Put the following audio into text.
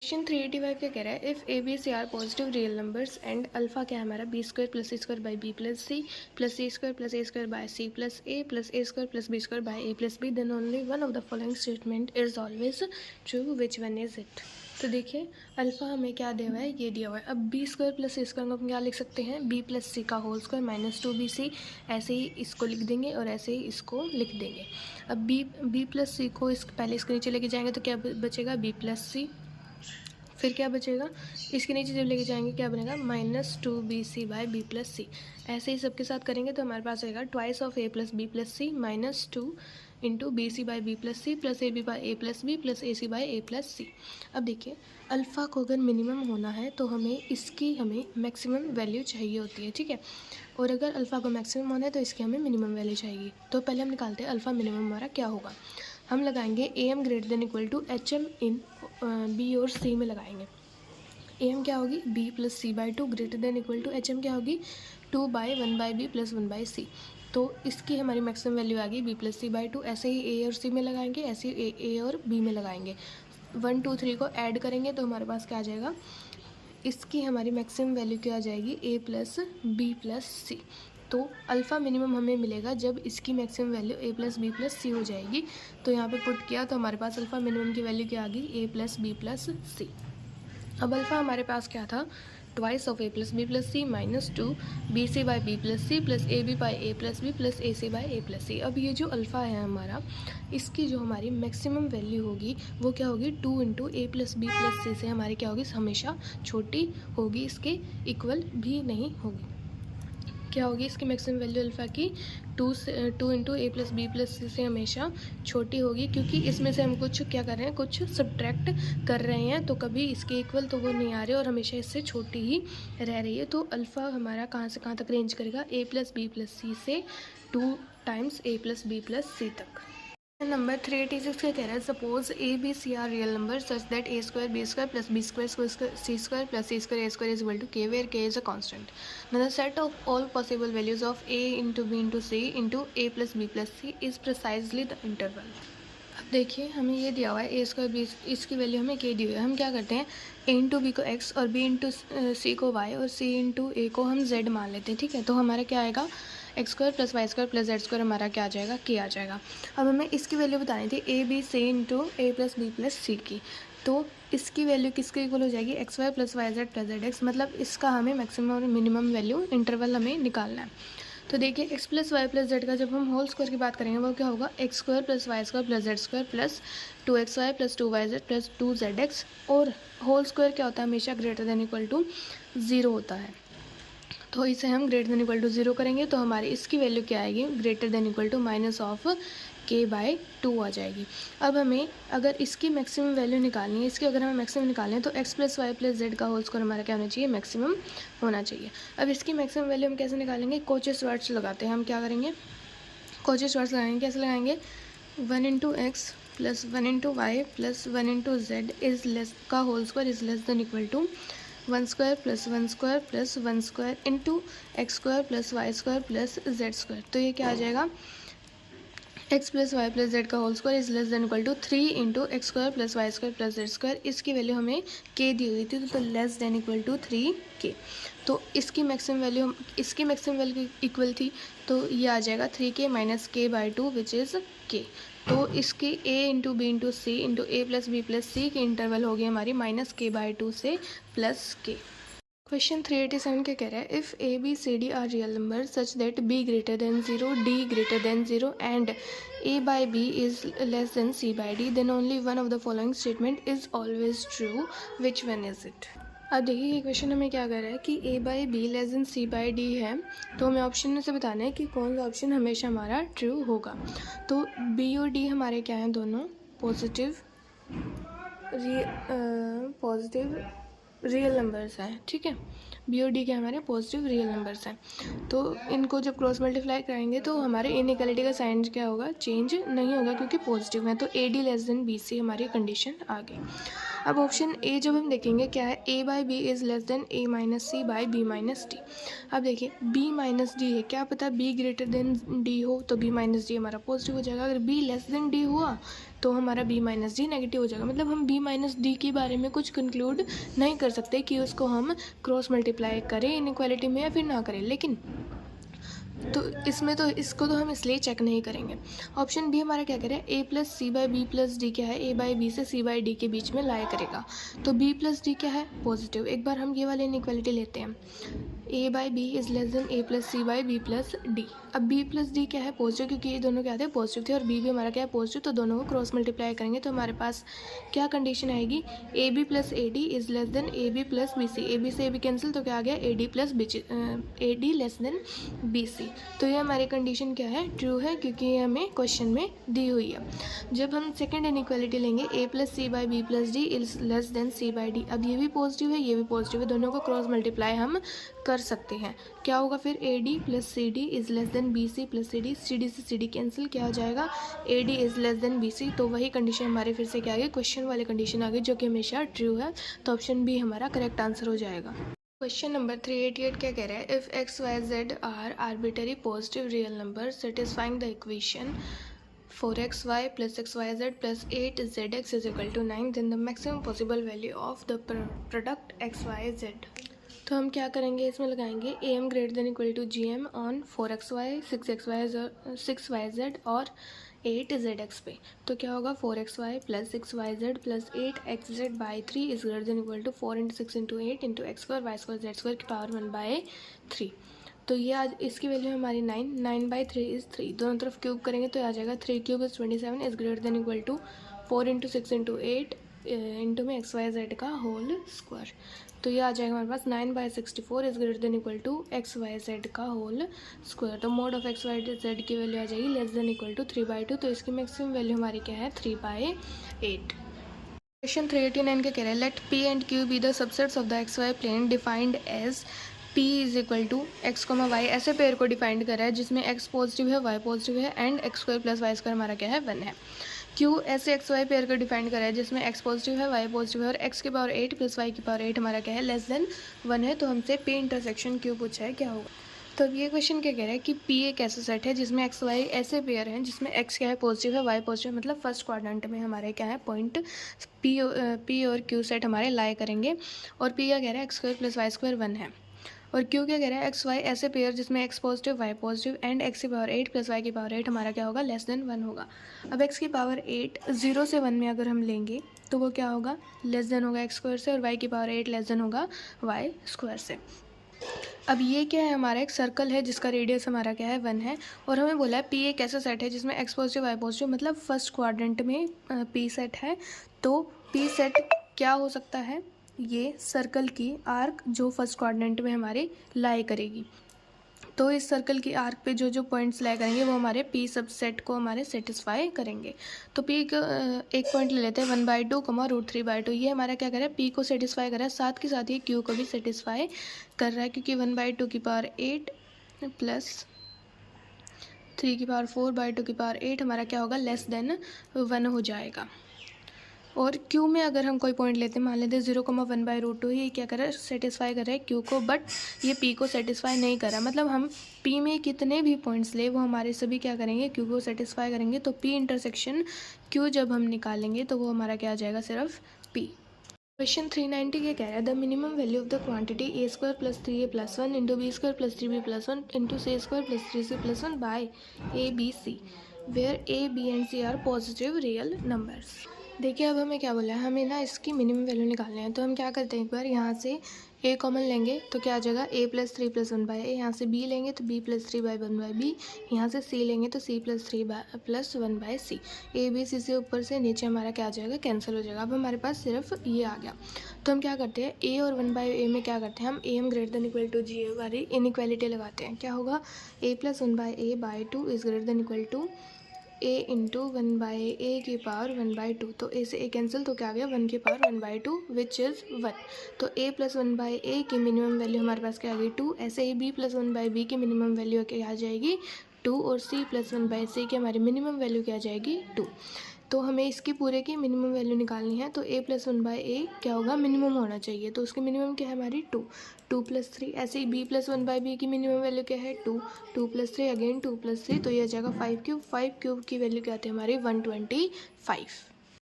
Question 385 क्या कह रहा है, if A B C are positive real numbers and alpha क्या है हमारा B square plus C square by B plus C square plus A square by C plus A square plus B square by A plus B, then only one of the following statement is always true, which one is it. तो देखिए alpha हमें क्या दिया हुआ है, ये दिया हुआ है। अब B square plus C square को हम क्या लिख सकते हैं, बी प्लस सी का होल स्क्वायर माइनस 2bc, ऐसे ही इसको लिख देंगे और ऐसे ही इसको लिख देंगे। अब बी प्लस सी को पहले इसके नीचे लेके जाएंगे तो क्या बचेगा, बी प्लस सी, फिर क्या बचेगा, इसके नीचे जब लेके जाएंगे क्या बनेगा, minus 2bc by B plus C. ऐसे ही सबके साथ करेंगे तो हमारे पास आएगा twice of A plus B plus C minus 2 into B C by B plus C plus A B by A plus B plus A C by A plus C. अब देखिए अल्फ़ा को अगर मिनिमम होना है तो हमें maximum value चाहिए होती है, ठीक है। और अगर अल्फ़ा को मैक्सिमम होना है तो इसकी हमें मिनिमम वैल्यू चाहिए। तो पहले हम निकालते हैं अल्फ़ा मिनिमम हमारा क्या होगा। हम लगाएंगे A M greater than equal to H M इन बी और सी में लगाएंगे। ए एम क्या होगी, B plus C by 2 greater than equal to H M क्या होगी, 2 by 1 by B plus 1 by C. तो इसकी हमारी मैक्सिमम वैल्यू आ गई बी प्लस सी बाई 2। ऐसे ही ए और सी में लगाएंगे, ऐसे ही ए और बी में लगाएंगे। 1 2 3 को ऐड करेंगे तो हमारे पास क्या आ जाएगा, इसकी हमारी मैक्सिमम वैल्यू क्या आ जाएगी, A plus B plus C. तो अल्फ़ा मिनिमम हमें मिलेगा जब इसकी maximum value A plus B plus C हो जाएगी। तो यहाँ पे पुट किया तो हमारे पास अल्फ़ा मिनिमम की वैल्यू क्या आ गई, A plus B plus C. अब अल्फ़ा हमारे पास क्या था, twice of A plus B plus C minus 2 B C by B plus C plus A B by A plus B plus A C by A plus C. अब ये जो alpha है हमारा, इसकी जो हमारी मैक्सिमम वैल्यू होगी वो क्या होगी, 2 इंटू ए प्लस बी प्लस सी से हमारी क्या होगी, हमेशा छोटी होगी, इसके इक्वल भी नहीं होगी। क्या होगी इसकी मैक्सिमम वैल्यू अल्फ़ा की, 2 इंटू ए प्लस बी प्लस सी से हमेशा छोटी होगी, क्योंकि इसमें से हम कुछ क्या कर रहे हैं, कुछ सब्ट्रैक्ट कर रहे हैं, तो कभी इसके इक्वल तो वो नहीं आ रहे और हमेशा इससे छोटी ही रह रही है। तो अल्फ़ा हमारा कहाँ से कहाँ तक रेंज करेगा, A plus B plus C से 2 times A plus B plus C तक। नंबर 386 का कह रहा है, suppose A B C are real number such that A square B square plus B square C square plus C square A square is equal to K, where K is a constant. Now the set of all possible values of A into B into C into A plus B plus C is precisely the interval. अब देखिए हमें ये दिया हुआ है A square B, इसकी वैल्यू हमें के दी हुई है। हम क्या करते हैं, ए इंटू बी को एक्स और बी इंटू सी को वाई और सी इंटू ए को हम जेड मान लेते हैं, ठीक है। तो हमारा क्या आएगा, X square plus Y square plus Z square हमारा क्या आ जाएगा, के आ जाएगा। अब हमें इसकी वैल्यू बतानी थी A B C into A plus B plus सी की। तो इसकी वैल्यू किसके इक्वल हो जाएगी, X Y plus Y Z plus Z X, मतलब इसका हमें मैक्सिमम और मिनिमम वैल्यू इंटरवल हमें निकालना है। तो देखिए X plus Y plus Z का जब हम होल स्क्वायर की बात करेंगे वो क्या होगा, X square plus Y square plus Z square plus 2xy plus 2yz plus 2zx, और होल स्क्वायर क्या होता है, हमेशा ग्रेटर देन इक्वल टू 0 होता है। तो इसे हम ग्रेटर देन इक्वल टू 0 करेंगे तो हमारी इसकी वैल्यू क्या आएगी, greater than equal to minus of K by 2 आ जाएगी। अब हमें अगर इसकी मैक्सिमम वैल्यू निकालनी है, इसकी अगर हमें मैक्सिमम निकालनी है तो X plus Y plus Z का होल स्क्वायर हमारा क्या होना चाहिए, मैक्सिमम होना चाहिए। अब इसकी मैक्सिमम वैल्यू हम कैसे निकालेंगे, कोचेस वर्ड्स लगाते हैं। हम क्या करेंगे, कोचेस वर्ड्स लगाएंगे। कैसे लगाएंगे, 1 into x plus 1 into y plus 1 into z is less का whole square is less than equal to 1 square plus 1 square plus 1 square into x square plus Y square plus Z square. तो ये क्या आ जाएगा, x plus Y plus Z का whole square is less than equal to 3 into x square plus Y square plus Z square. इसकी वैल्यू हमें K दी हुई थी तो less than equal to 3k। तो इसकी मैक्सिमम वैल्यू इक्वल थी तो ये आ जाएगा 3k माइनस के बाई 2 विच इज़ के। तो इसकी a into B into C into A plus B plus सी की इंटरवल होगी हमारी माइनस के बाई 2 से प्लस के। क्वेश्चन 387 क्या कह रहा है, if A B C D are real number such that B greater than 0 D greater than 0 and A by B is less than C by D, then only one of the following statement is always true, which one is it. अब देखिए ये question हमें क्या कर रहा है कि a by b less than C by d है, तो हमें ऑप्शन में से बताना है कि कौन सा ऑप्शन हमेशा हमारा ट्रू होगा। तो बी और डी हमारे क्या हैं, दोनों पॉजिटिव रियल नंबर्स हैं, ठीक है। बी और डी के हमारे पॉजिटिव रियल नंबर्स हैं। तो इनको जब क्रॉस मल्टीप्लाई करेंगे तो हमारे इनइक्वालिटी का साइन क्या होगा, चेंज नहीं होगा क्योंकि पॉजिटिव है। तो A D less than B C हमारी कंडीशन आ गई। अब ऑप्शन ए जब हम देखेंगे क्या है, a by b is less than a minus c by b minus d. अब देखिए बी माइनस डी है, क्या पता बी ग्रेटर देन डी हो तो बी माइनस डी हमारा पॉजिटिव हो जाएगा। अगर बी लेस देन डी हुआ तो हमारा बी माइनस डी नेगेटिव हो जाएगा। मतलब हम बी माइनस डी के बारे में कुछ कंक्लूड नहीं कर सकते कि उसको हम क्रॉस मल्टीप्लाई करें इनइक्वालिटी में या फिर ना करें, लेकिन तो इसमें तो इसको तो हम इसलिए चेक नहीं करेंगे। ऑप्शन बी हमारा क्या कह रहा है, a plus C by B plus d क्या है, ए बाई बी से सी बाई डी के बीच में लाई करेगा। तो बी प्लस डी क्या है, पॉजिटिव। एक बार हम ये वाले इनइक्वालिटी लेते हैं, a by B is less than a plus C by B plus d. अब बी प्लस डी क्या है, पॉजिटिव, क्योंकि ये दोनों क्या थे, पॉजिटिव थे, और बी भी हमारा क्या है, पॉजिटिव। तो दोनों को क्रॉस मल्टीप्लाई करेंगे तो हमारे पास क्या कंडीशन आएगी, A B plus A D is less than A B plus B C. A B से ए बी कैंसिल, तो क्या आ गया, A D plus B A D less than B C. तो ये हमारी कंडीशन क्या है, ट्रू है, क्योंकि ये हमें क्वेश्चन में दी हुई है। जब हम सेकंड इनइक्वालिटी लेंगे, a plus C by B plus d is less than C by d. अब ये भी पॉजिटिव है, ये भी पॉजिटिव है, दोनों को क्रॉस मल्टीप्लाई हम कर सकते हैं। क्या होगा फिर, A D plus C D is less than B C plus C D. C D से सी डी कैंसिल, क्या हो जाएगा, A D is less than B C. तो वही कंडीशन हमारे फिर से क्या आ गई, क्वेश्चन वाली कंडीशन आ गई, जो कि हमेशा ट्रू है। तो ऑप्शन बी हमारा करेक्ट आंसर हो जाएगा। क्वेश्चन नंबर 388 क्या कह रहा है, if X Y Z are arbitrary positive real number satisfying the equation 4xy plus xyz plus 8zx is equal to 9, then the maximum possible value of the product xyz। तो हम क्या करेंगे, इसमें लगाएंगे A M greater than equal to G M on 4xy 6yz और 8zx पे। तो क्या होगा, 4xy plus 6yz plus 8xz by 3 is greater than equal to 4 into 6 into 8 into x square Y square Z square की power 1/3। तो ये आज इसकी वैल्यू हमारी 9/3 इज़ 3। दोनों तरफ क्यूब करेंगे तो आ जाएगा 3 cube is 27 is greater than equal to 4 into 6 into 8 into में XYZ का होल स्क्वायर। तो ये आ जाएगा हमारे पास 9/64 is greater than equal to XYZ का होल स्क्वायर। तो मोड ऑफ XYZ की वैल्यू आ जाएगी लेस देन इक्वल टू 3/2। तो इसकी मैक्सिमम वैल्यू हमारी क्या है, 3/8। क्वेश्चन 389 का कह रहा है, let P and Q be the subsets of the XY plane defined as P is equal to X comma Y. ऐसे पेयर को डिफाइंड कर रहा है जिसमें x पॉजिटिव है, y पॉजिटिव है and X square plus Y square हमारा क्या है, 1 है। Q ऐसे एक्स वाई पेयर को डिफाइंड कर रहा है जिसमें x पॉजिटिव है, y पॉजिटिव है और x की पावर 8 प्लस y की पावर 8 हमारा क्या है, लेस देन 1 है। तो हमसे P इंटरसेक्शन Q पूछा है, क्या होगा। तो अब ये क्वेश्चन क्या कह रहा है कि P एक ऐसा सेट है जिसमें एक्स वाई ऐसे पेयर हैं जिसमें x क्या है, पॉजिटिव है, y पॉजिटिव, मतलब फर्स्ट क्वाड्रेंट में हमारे क्या है पॉइंट P और Q सेट हमारे लाई करेंगे। और P क्या कह रहा है, X square plus Y square 1 है। और Q क्या कह रहा है, एक्स वाई ऐसे पेयर जिसमें x positive, y positive and x की पावर 8 प्लस y की पावर 8 हमारा क्या होगा, लेस देन 1 होगा। अब x की पावर 8 0 से 1 में अगर हम लेंगे तो वो क्या होगा, लेस देन होगा x स्क्वायर से, और y की पावर 8 लेस देन होगा y स्क्वायर से। अब ये क्या है, हमारा एक सर्कल है जिसका रेडियस हमारा क्या है, 1 है। और हमें बोला है P एक ऐसा सेट है जिसमें x पॉजिटिव, y पॉजिटिव, मतलब फर्स्ट क्वाड्रेंट में P सेट है। तो P सेट क्या हो सकता है, ये सर्कल की आर्क जो फर्स्ट क्वाड्रेंट में हमारे लाई करेगी। तो इस सर्कल की आर्क पे जो जो पॉइंट्स लाई करेंगे वो हमारे P सबसेट को हमारे सेटिस्फाई करेंगे। तो P का एक पॉइंट ले लेते हैं 1/2 √3/2। ये हमारा क्या कर रहा है, P को सेटिस्फाई कर रहा है, साथ के साथ ये Q को भी सेटिस्फाई कर रहा है, क्योंकि 1/2 की पावर 8 प्लस 3 की पावर 4/2 की पावर 8 हमारा क्या होगा, लेस देन 1 हो जाएगा। और Q में अगर हम कोई पॉइंट लेते हैं, मान लेते हैं 0,1/√2, ये क्या कर रहा है, सेटिस्फाई कर रहा है Q को, बट ये P को सेटिस्फाई नहीं कर रहा। मतलब हम P में कितने भी पॉइंट्स ले वो हमारे सभी क्या करेंगे, Q को सेटिस्फाई करेंगे। तो P इंटरसेक्शन Q जब हम निकालेंगे तो वो हमारा क्या आ जाएगा, सिर्फ P। क्वेश्चन 390 क्या कह रहा है, the minimum value of the quantity a² + 3a + 1 into b² + 3b + 1 into c² + 3c + 1 by a b c where a b and c are positive real numbers. देखिए अब हमें क्या बोला है, हमें ना इसकी मिनिमम वैल्यू निकालनी है। तो हम क्या करते हैं, एक बार यहाँ से a कॉमन लेंगे तो क्या आ जाएगा, a + 3 + 1 बाय a। यहाँ से b लेंगे तो b + 3 बाय 1 बाय b। यहाँ से c लेंगे तो c + 3 + 1 bye c। a b c से ऊपर से नीचे हमारा क्या आ जाएगा, कैंसिल हो जाएगा। अब हमारे पास सिर्फ ये आ गया। तो हम क्या करते हैं, a और 1 बाय a में क्या करते हैं, हम a m greater than equal to g वाली इनइक्वालिटी लगाते हैं। क्या होगा, a + 1 by a by 2 is greater than equal to a into 1 by a की पावर 1/2। तो a से a कैंसिल, तो क्या आ गया, 1 की पावर 1/2 विच इज़ 1। तो a + 1 बाय a की मिनिमम वैल्यू हमारे पास क्या आ गई, 2। ऐसे ही b + 1 बाय b की मिनिमम वैल्यू क्या आ जाएगी, 2। और c + 1 बाय c की हमारी मिनिमम वैल्यू क्या आ जाएगी, 2। तो हमें इसकी पूरे की मिनिमम वैल्यू निकालनी है। तो a + 1/a क्या होगा, मिनिमम होना चाहिए। तो उसकी मिनिमम क्या है हमारी 2, 2 + 3। ऐसे ही b + 1/b की मिनिमम वैल्यू क्या है 2, 2 + 3 अगेन 2 + 3, तो ये आ जाएगा 5 क्यूब। 5 क्यूब की वैल्यू क्या आती है हमारी 125।